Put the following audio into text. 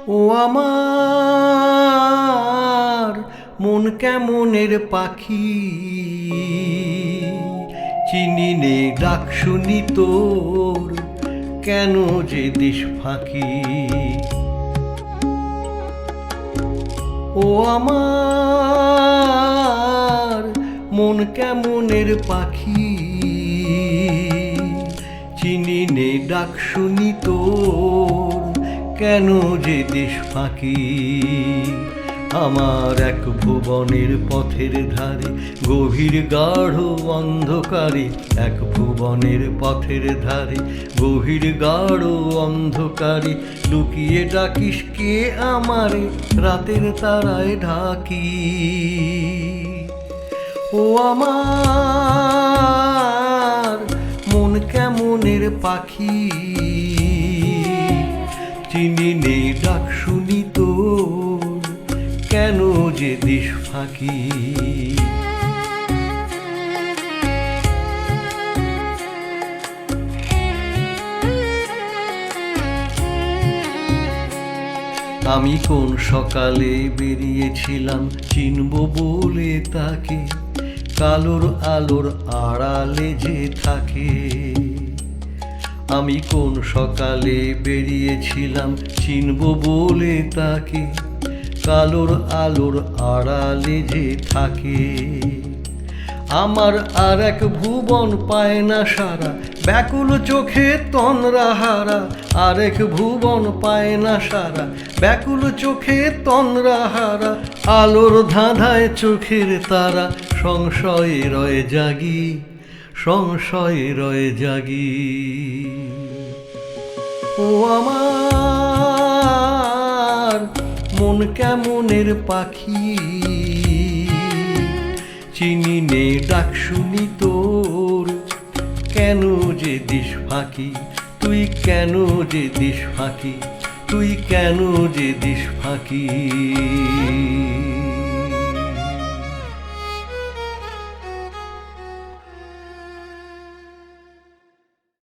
ও আমার মন কেমনের পাখি, চিনি নে ডাক শুনি তোর, কেন যে দিস ফাঁকি। ও আমার মন কেমনের পাখি, চিনি নে ডাক শুনি তোর, কেন যে দিস ফাঁকি। আমার এক ভুবনের পথের ধারে গভীর গাঢ় অন্ধকারে, এক ভুবনের পথের ধারে গভীর গাঢ় অন্ধকারে, লুকিয়ে ডাকিস কে আমারে রাতের তারায় ঢাকি। ও আমার মন কেমনের পাখি, চিনি নে ডাক শুনি তোর, কেন যে দিস ফাঁকি। আমি কোন সকালে বেরিয়েছিলাম চিনব বলে তাকে, কালোর আলোর আড়ালে যে থাকে। আমি কোন সকালে বেরিয়েছিলাম চিনব বলে তাকে, কালোর আলোর আড়ালে যে থাকে। আমার আর এক ভুবন পায় না সারা, ব্যাকুল চোখে তন্দ্রাহারা। আর এক ভুবন পায় না সারা, ব্যাকুল চোখে তন্দ্রাহারা। আলোর ধাঁধায় চোখের তারা, সংশয়ে রয়ে জাগি, সংশয়ে রয়ে জাগি। ও আমার মন কেমনের পাখি, চিনি নে ডাক শুনি তোর, কেন যে দিস ফাঁকি। তুই কেন যে দিস ফাঁকি, তুই কেন যে দিস ফাঁকি।